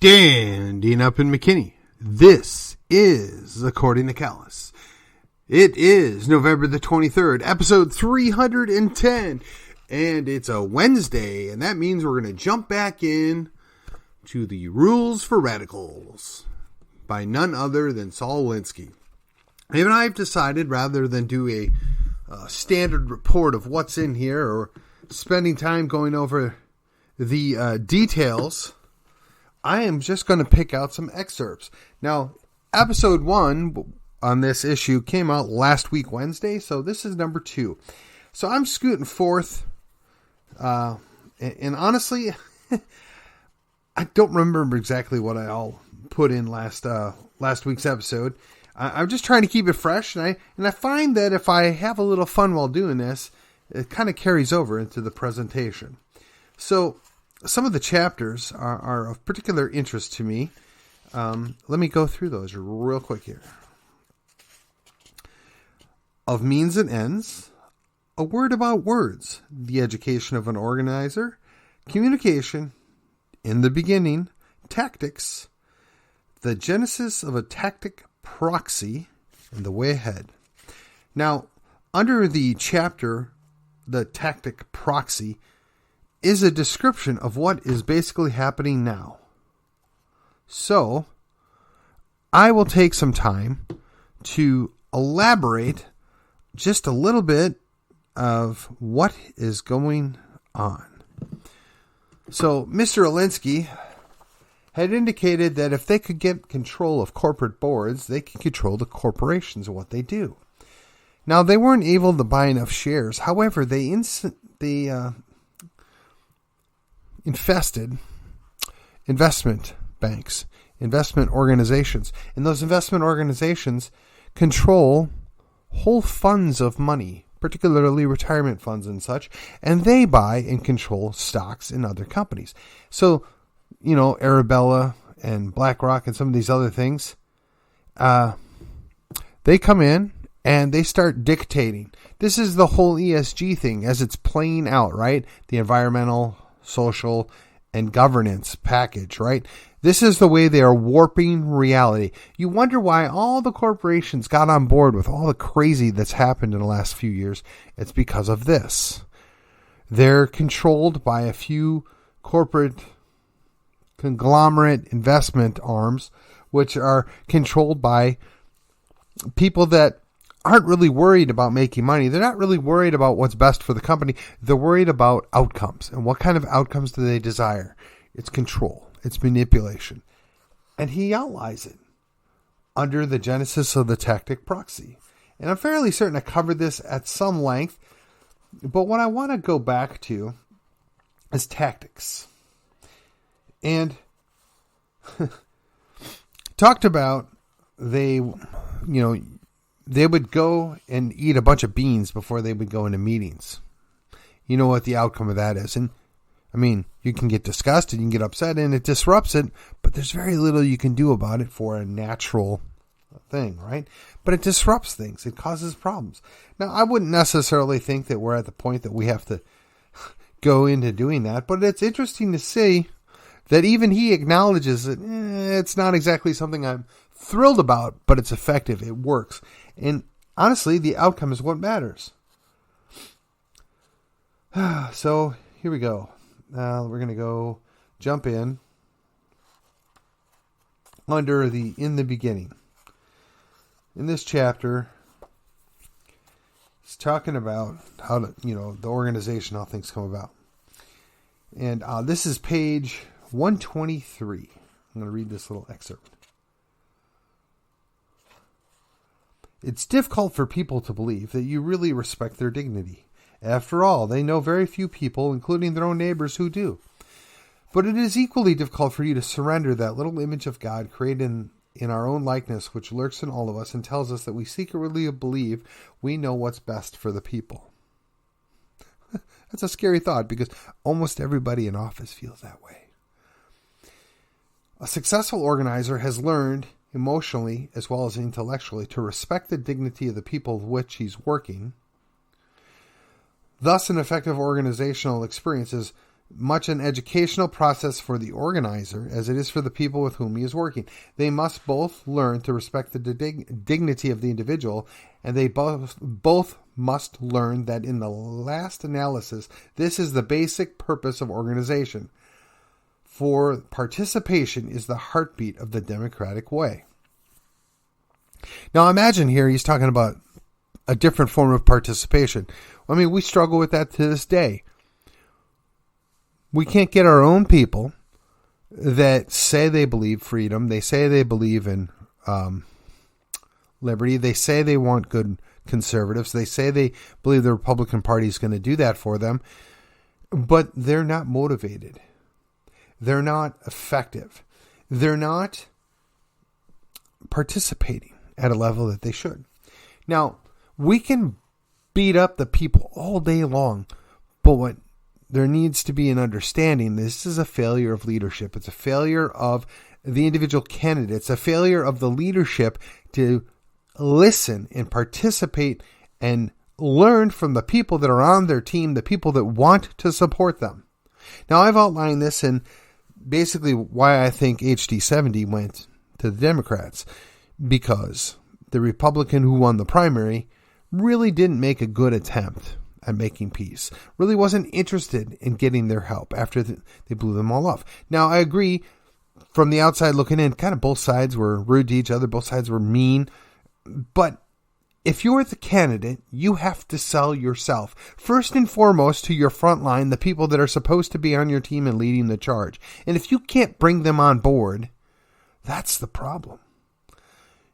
Standing up in McKinney. This is According to Callus. It is November the 23rd, episode 310, and it's a Wednesday, and that means we're going to jump back in to the Rules for Radicals by none other than Saul Alinsky. And I've decided, rather than do a standard report of what's in here or spending time going over the details, I am just going to pick out some excerpts. Now, episode 1 on this issue came out last week, Wednesday, so this is number 2. So I'm scooting forth, and honestly, I don't remember exactly what I all put in last week's episode. I'm just trying to keep it fresh, and I find that if I have a little fun while doing this, it kind of carries over into the presentation. So some of the chapters are of particular interest to me. Let me go through those real quick here. Of means and ends, a word about words, the education of an organizer, communication, in the beginning, tactics, the genesis of a tactic proxy, and the way ahead. Now, under the chapter, the tactic proxy, is a description of what is basically happening now. So, I will take some time to elaborate just a little bit of what is going on. So, Mr. Alinsky had indicated that if they could get control of corporate boards, they could control the corporations and what they do. Now, they weren't able to buy enough shares. However, they infested investment banks, investment organizations. And those investment organizations control whole funds of money, particularly retirement funds and such, and they buy and control stocks in other companies. So, you know, Arabella and BlackRock and some of these other things, they come in and they start dictating. This is the whole ESG thing as it's playing out, right? The environmental, social, and governance package, right? This is the way they are warping reality. You wonder why all the corporations got on board with all the crazy that's happened in the last few years. It's because of this. They're controlled by a few corporate conglomerate investment arms, which are controlled by people that aren't really worried about making money. They're not really worried about what's best for the company. They're worried about outcomes. And what kind of outcomes do they desire? It's control. It's manipulation. And he outlines it under the genesis of the tactic proxy. And I'm fairly certain I covered this at some length. But what I want to go back to is tactics. And talked about they would go and eat a bunch of beans before they would go into meetings. You know what the outcome of that is. And I mean, you can get disgusted, you can get upset, and it disrupts it, but there's very little you can do about it for a natural thing, right? But it disrupts things. It causes problems. Now, I wouldn't necessarily think that we're at the point that we have to go into doing that, but it's interesting to see that even he acknowledges that it's not exactly something I'm thrilled about, but it's effective. It works. And honestly, the outcome is what matters. So here we go. We're going to go jump in under the in the beginning. In this chapter, it's talking about how to, the organization, how things come about. And this is page 123. I'm going to read this little excerpt. It's difficult for people to believe that you really respect their dignity. After all, they know very few people, including their own neighbors, who do. But it is equally difficult for you to surrender that little image of God created in our own likeness, which lurks in all of us and tells us that we secretly believe we know what's best for the people. That's a scary thought because almost everybody in office feels that way. A successful organizer has learned emotionally as well as intellectually to respect the dignity of the people with which he's working. Thus, an effective organizational experience is much an educational process for the organizer as it is for the people with whom he is working. They must both learn to respect the dignity of the individual, and they both must learn that in the last analysis, this is the basic purpose of organization. For participation is the heartbeat of the democratic way. Now imagine here he's talking about a different form of participation. I mean, we struggle with that to this day. We can't get our own people that say they believe freedom. They say they believe in liberty. They say they want good conservatives. They say they believe the Republican Party is going to do that for them. But they're not motivated. They're not effective. They're not participating at a level that they should. Now, we can beat up the people all day long, but what there needs to be an understanding. This is a failure of leadership. It's a failure of the individual candidates, a failure of the leadership to listen and participate and learn from the people that are on their team, the people that want to support them. Now, I've outlined this in basically why I think HD 70 went to the Democrats, because the Republican who won the primary really didn't make a good attempt at making peace, really wasn't interested in getting their help after they blew them all off. Now, I agree, from the outside looking in, kind of both sides were rude to each other, both sides were mean, but if you're the candidate, you have to sell yourself, first and foremost, to your front line, the people that are supposed to be on your team and leading the charge. And if you can't bring them on board, that's the problem.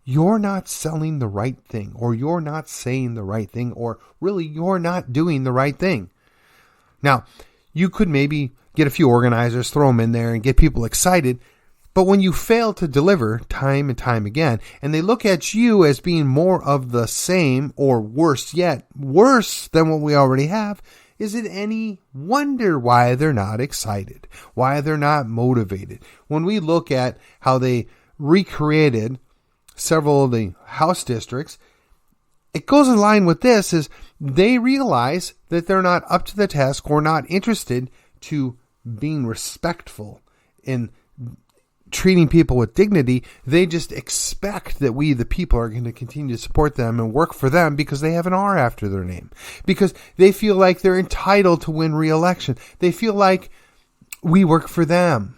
You're not selling the right thing, or you're not saying the right thing, or really you're not doing the right thing. Now, you could maybe get a few organizers, throw them in there and get people excited, but when you fail to deliver time and time again, and they look at you as being more of the same, or worse yet, worse than what we already have, is it any wonder why they're not excited, why they're not motivated? When we look at how they recreated several of the House districts, it goes in line with this, is they realize that they're not up to the task or not interested to being respectful in treating people with dignity. They just expect that we, the people, are going to continue to support them and work for them because they have an R after their name, because they feel like they're entitled to win re-election. They feel like we work for them.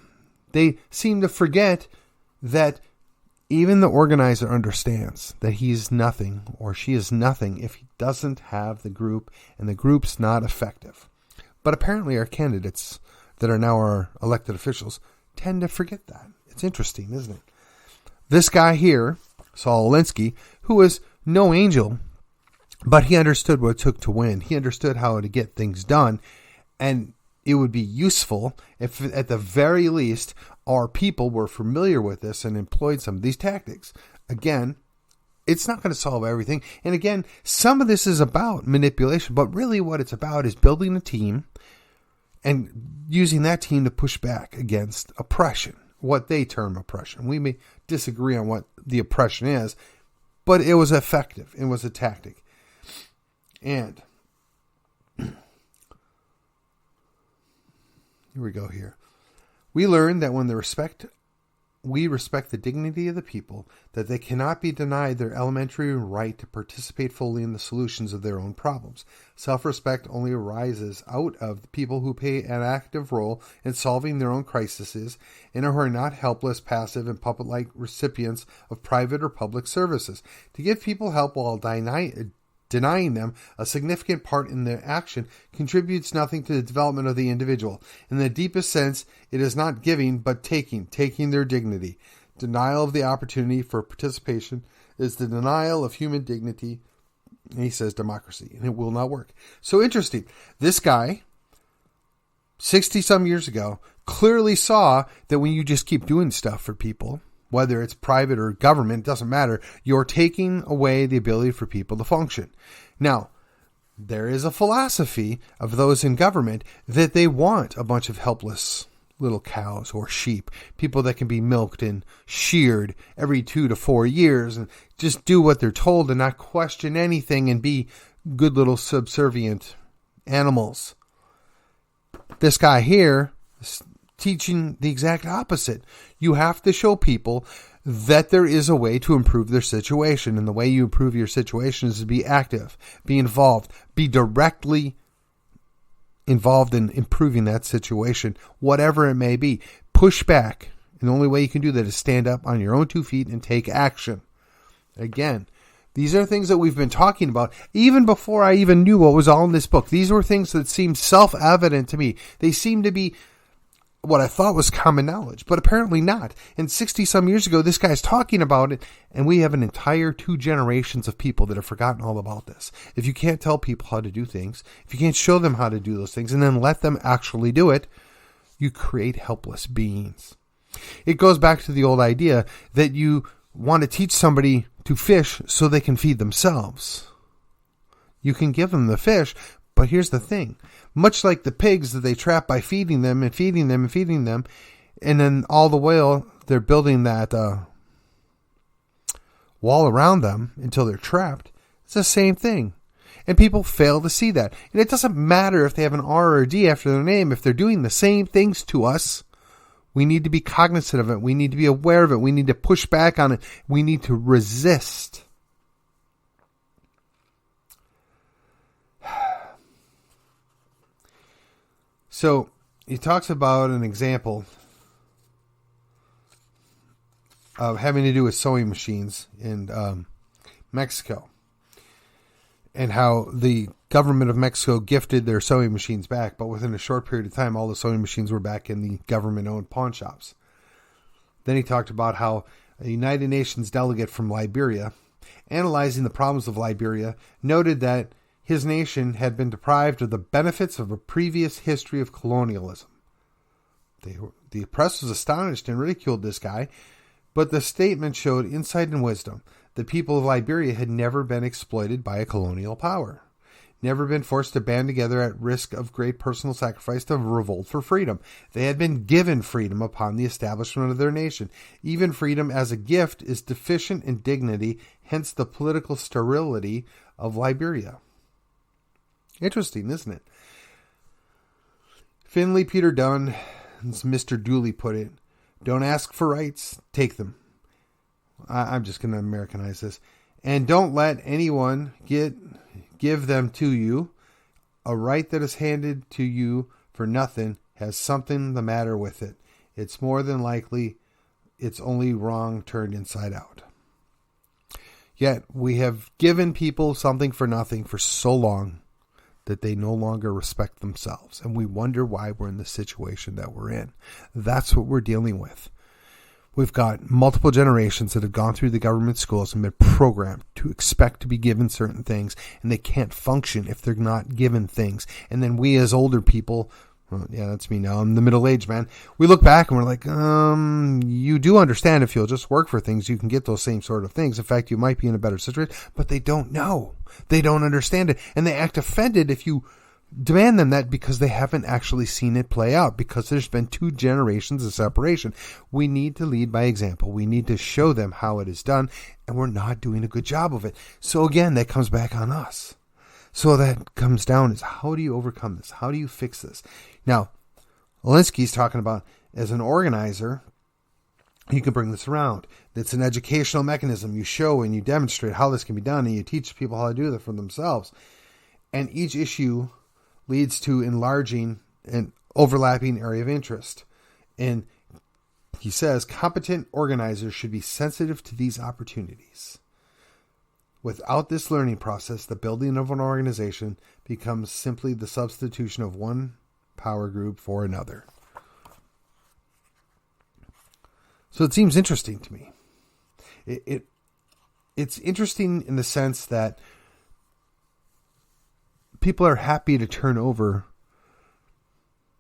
They seem to forget that even the organizer understands that he's nothing, or she is nothing, if he doesn't have the group, and the group's not effective. But apparently our candidates that are now our elected officials tend to forget that. It's interesting, isn't it? This guy here, Saul Alinsky, who was no angel, but he understood what it took to win. He understood how to get things done, and it would be useful if, at the very least, our people were familiar with this and employed some of these tactics. Again, it's not going to solve everything. And again, some of this is about manipulation, but really what it's about is building a team and using that team to push back against oppression, what they term oppression. We may disagree on what the oppression is, but it was effective. It was a tactic. And here we go here. We learned that when we respect the dignity of the people, that they cannot be denied their elementary right to participate fully in the solutions of their own problems. Self-respect only arises out of the people who play an active role in solving their own crises and who are not helpless, passive, and puppet-like recipients of private or public services. To give people help while denying them a significant part in their action contributes nothing to the development of the individual. In the deepest sense, it is not giving, but taking their dignity. Denial of the opportunity for participation is the denial of human dignity, and he says democracy, and it will not work. So interesting. This guy, 60-some years ago, clearly saw that when you just keep doing stuff for people, whether it's private or government, it doesn't matter. You're taking away the ability for people to function. Now, there is a philosophy of those in government that they want a bunch of helpless little cows or sheep, people that can be milked and sheared every 2 to 4 years and just do what they're told and not question anything and be good little subservient animals. this guy here is teaching the exact opposite. You have to show people that there is a way to improve their situation. And the way you improve your situation is to be active, be involved, be directly involved in improving that situation, whatever it may be. Push back. And the only way you can do that is stand up on your own 2 feet and take action. Again, these are things that we've been talking about even before I even knew what was all in this book. These were things that seemed self-evident to me. They seemed to be what I thought was common knowledge, but apparently not. And 60 some years ago, this guy's talking about it, and we have an entire 2 generations of people that have forgotten all about this. If you can't tell people how to do things, if you can't show them how to do those things, and then let them actually do it, you create helpless beings. It goes back to the old idea that you want to teach somebody to fish so they can feed themselves. You can give them the fish, but here's the thing. Much like the pigs that they trap by feeding them and feeding them and feeding them, and then all the while they're building that wall around them until they're trapped. It's the same thing. And people fail to see that. And it doesn't matter if they have an R or a D after their name. If they're doing the same things to us, we need to be cognizant of it. We need to be aware of it. We need to push back on it. We need to resist. So he talks about an example of having to do with sewing machines in Mexico, and how the government of Mexico gifted their sewing machines back, but within a short period of time, all the sewing machines were back in the government-owned pawn shops. Then he talked about how a United Nations delegate from Liberia, analyzing the problems of Liberia, noted that his nation had been deprived of the benefits of a previous history of colonialism. The press was astonished and ridiculed this guy, but the statement showed insight and wisdom. The people of Liberia had never been exploited by a colonial power, never been forced to band together at risk of great personal sacrifice to revolt for freedom. They had been given freedom upon the establishment of their nation. Even freedom as a gift is deficient in dignity, hence the political sterility of Liberia. Interesting, isn't it? Finley Peter Dunn, as Mr. Dooley put it, don't ask for rights, take them. I'm just going to Americanize this. And don't let anyone give them to you. A right that is handed to you for nothing has something the matter with it. It's more than likely it's only wrong turned inside out. Yet we have given people something for nothing for so long that they no longer respect themselves. And we wonder why we're in the situation that we're in. That's what we're dealing with. We've got multiple generations that have gone through the government schools and been programmed to expect to be given certain things, and they can't function if they're not given things. And then we as older people, well, yeah, that's me now, I'm the middle-aged man, we look back and we're like, you do understand if you'll just work for things, you can get those same sort of things. In fact, you might be in a better situation, but they don't know. They don't understand it. And they act offended if you demand them that because they haven't actually seen it play out, because there's been 2 generations of separation. We need to lead by example. We need to show them how it is done, and we're not doing a good job of it. So again, that comes back on us. So that comes down is, how do you overcome this? How do you fix this? Now, Alinsky's talking about, as an organizer, you can bring this around. It's an educational mechanism. You show and you demonstrate how this can be done, and you teach people how to do that for themselves. And each issue leads to enlarging an overlapping area of interest. And he says competent organizers should be sensitive to these opportunities. Without this learning process, the building of an organization becomes simply the substitution of one power group for another. So it seems interesting to me. It's interesting in the sense that people are happy to turn over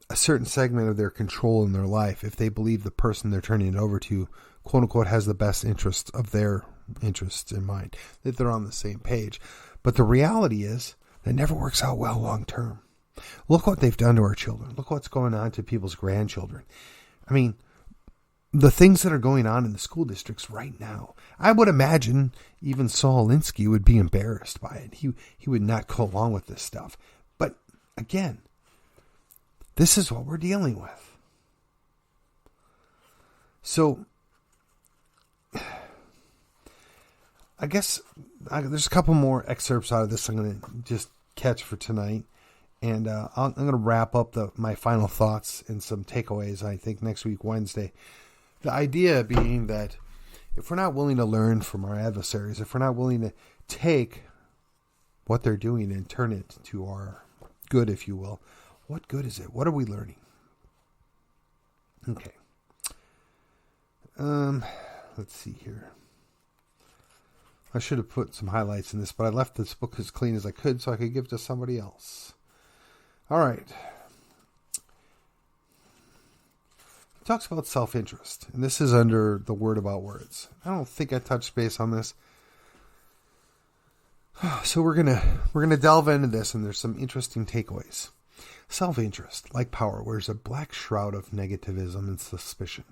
a certain segment of their control in their life if they believe the person they're turning it over to, quote unquote, has the best interests of their interests in mind, that they're on the same page. But the reality is that never works out well long term. Look what they've done to our children. Look what's going on to people's grandchildren. I mean, the things that are going on in the school districts right now, I would imagine even Saul Alinsky would be embarrassed by it. He would not go along with this stuff. But again, this is what we're dealing with. So, I guess there's a couple more excerpts out of this I'm going to just catch for tonight. And I'm going to wrap up my final thoughts and some takeaways, I think, next week, Wednesday. The idea being that if we're not willing to learn from our adversaries, if we're not willing to take what they're doing and turn it to our good, if you will, what good is it? What are we learning? Okay. Let's see here. I should have put some highlights in this, but I left this book as clean as I could so I could give it to somebody else. All right. He talks about self-interest, and this is under the word about words. I don't think I touched base on this. So we're gonna delve into this, and there's some interesting takeaways. Self-interest, like power, wears a black shroud of negativism and suspicion.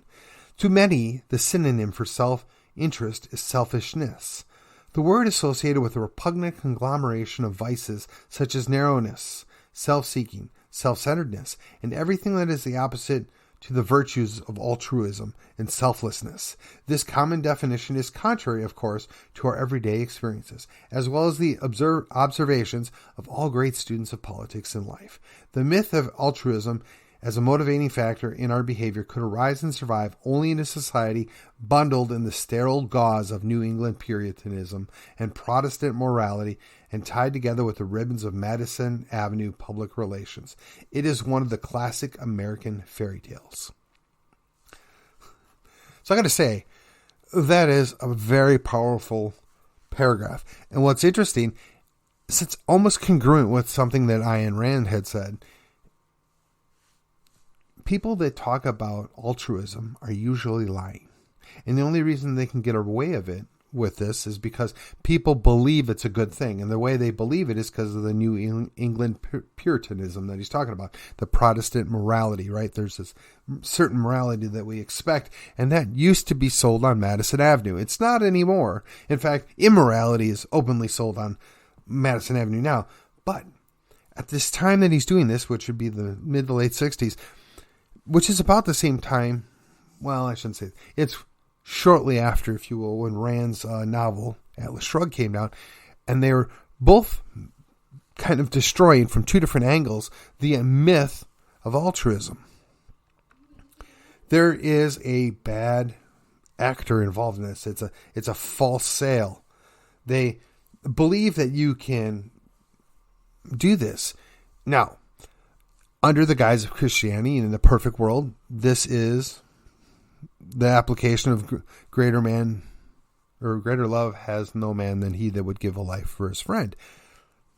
To many, the synonym for self-interest is selfishness. The word associated with a repugnant conglomeration of vices such as narrowness, self-seeking, self-centeredness, and everything that is the opposite to the virtues of altruism and selflessness. This common definition is contrary, of course, to our everyday experiences, as well as the observations of all great students of politics and life. The myth of altruism as a motivating factor in our behavior could arise and survive only in a society bundled in the sterile gauze of New England Puritanism and Protestant morality and tied together with the ribbons of Madison Avenue public relations. It is one of the classic American fairy tales. So I got to say, that is a very powerful paragraph. And what's interesting is it's almost congruent with something that Ayn Rand had said. People that talk about altruism are usually lying. And the only reason they can get away with this is because people believe it's a good thing. And the way they believe it is because of the New England Puritanism that he's talking about. The Protestant morality, right? There's this certain morality that we expect. And that used to be sold on Madison Avenue. It's not anymore. In fact, immorality is openly sold on Madison Avenue now. But at this time that he's doing this, which would be the mid to late 60s, which is about the same time, well, I shouldn't say, it's shortly after, if you will, when Rand's novel, Atlas Shrugged, came out, and they were both kind of destroying from two different angles the myth of altruism. There is a bad actor involved in this. It's a false sale. They believe that you can do this. Now, under the guise of Christianity and in the perfect world, this is the application of greater love has no man than he that would give a life for his friend.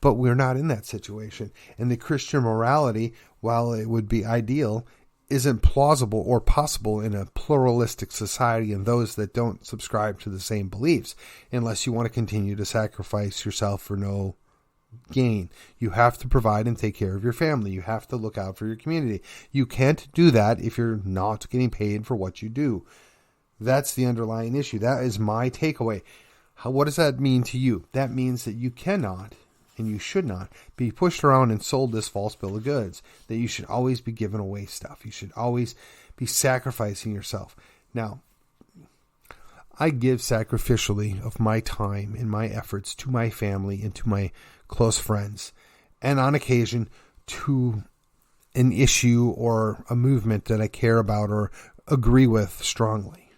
But we're not in that situation. And the Christian morality, while it would be ideal, isn't plausible or possible in a pluralistic society and those that don't subscribe to the same beliefs, unless you want to continue to sacrifice yourself for no gain. You have to provide and take care of your family. You have to look out for your community. You can't do that if you're not getting paid for what you do. That's the underlying issue. That is my takeaway. What does that mean to you? That means that you cannot and you should not be pushed around and sold this false bill of goods, that you should always be giving away stuff. You should always be sacrificing yourself. Now, I give sacrificially of my time and my efforts to my family and to my close friends, and on occasion to an issue or a movement that I care about or agree with strongly.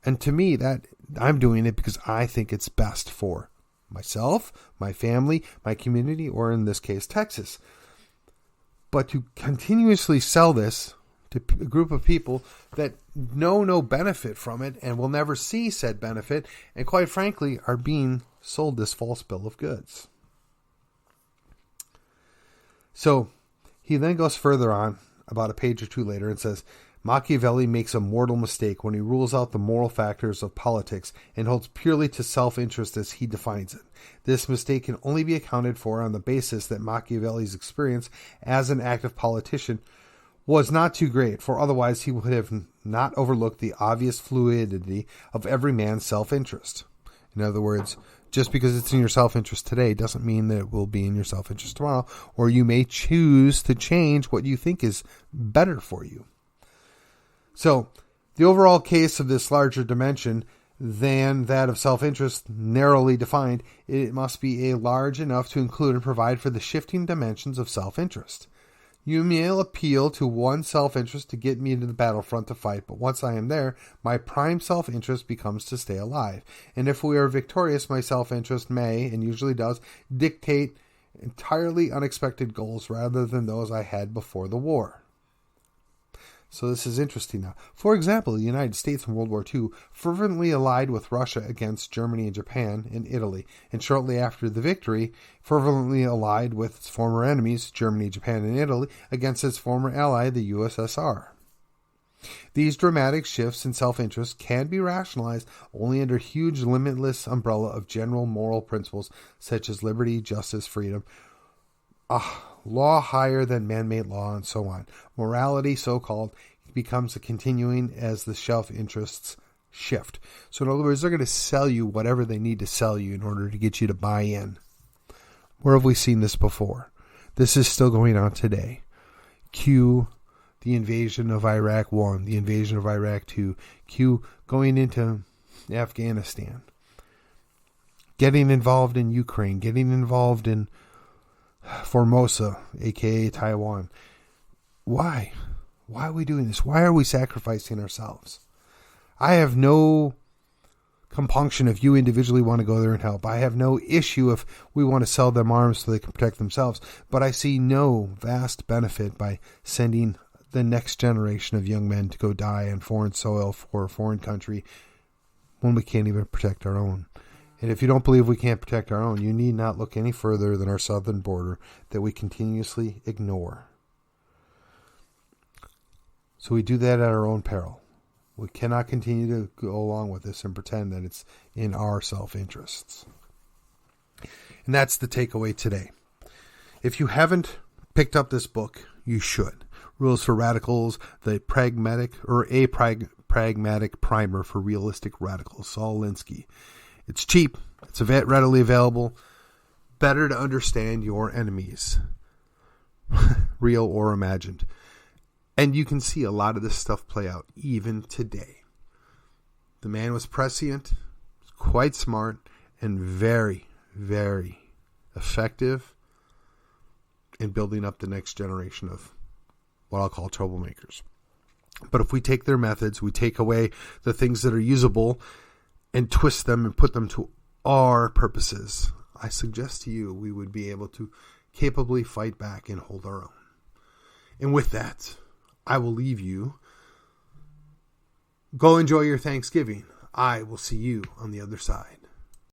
And to me, that I'm doing it because I think it's best for myself, my family, my community, or in this case, Texas. But to continuously sell this to a group of people that know no benefit from it and will never see said benefit, and quite frankly, are being sold this false bill of goods. So he then goes further on about a page or two later and says, Machiavelli makes a mortal mistake when he rules out the moral factors of politics and holds purely to self-interest as he defines it. This mistake can only be accounted for on the basis that Machiavelli's experience as an active politician was not too great, for otherwise he would have not overlooked the obvious fluidity of every man's self-interest. In other words, just because it's in your self-interest today doesn't mean that it will be in your self-interest tomorrow, or you may choose to change what you think is better for you. So the overall case of this larger dimension than that of self-interest, narrowly defined, it must be a large enough to include and provide for the shifting dimensions of self-interest. You may appeal to one self-interest to get me into the battlefront to fight, but once I am there, my prime self-interest becomes to stay alive. And if we are victorious, my self-interest may, and usually does, dictate entirely unexpected goals rather than those I had before the war. So this is interesting now. For example, the United States in World War II fervently allied with Russia against Germany and Japan and Italy, and shortly after the victory, fervently allied with its former enemies, Germany, Japan, and Italy, against its former ally, the USSR. These dramatic shifts in self-interest can be rationalized only under huge limitless umbrella of general moral principles such as liberty, justice, freedom, law higher than man-made law, and so on. Morality, so-called, becomes a continuing as the self-interests shift. So in other words, they're going to sell you whatever they need to sell you in order to get you to buy in. Where have we seen this before? This is still going on today. Cue the invasion of Iraq 1, the invasion of Iraq 2, cue going into Afghanistan, getting involved in Ukraine, getting involved in Formosa, aka Taiwan. Why? Why are we doing this? Why are we sacrificing ourselves? I have no compunction if you individually want to go there and help. I have no issue if we want to sell them arms so they can protect themselves. But I see no vast benefit by sending the next generation of young men to go die on foreign soil for a foreign country when we can't even protect our own. And if you don't believe we can't protect our own, you need not look any further than our southern border that we continuously ignore. So we do that at our own peril. We cannot continue to go along with this and pretend that it's in our self-interests. And that's the takeaway today. If you haven't picked up this book, you should. Rules for Radicals, the pragmatic primer for realistic radicals, Saul Alinsky. It's cheap. It's readily available. Better to understand your enemies, real or imagined. And you can see a lot of this stuff play out even today. The man was prescient, quite smart, and very, very effective in building up the next generation of what I'll call troublemakers. But if we take their methods, we take away the things that are usable and twist them and put them to our purposes, I suggest to you we would be able to capably fight back and hold our own. And with that, I will leave you. Go enjoy your Thanksgiving. I will see you on the other side.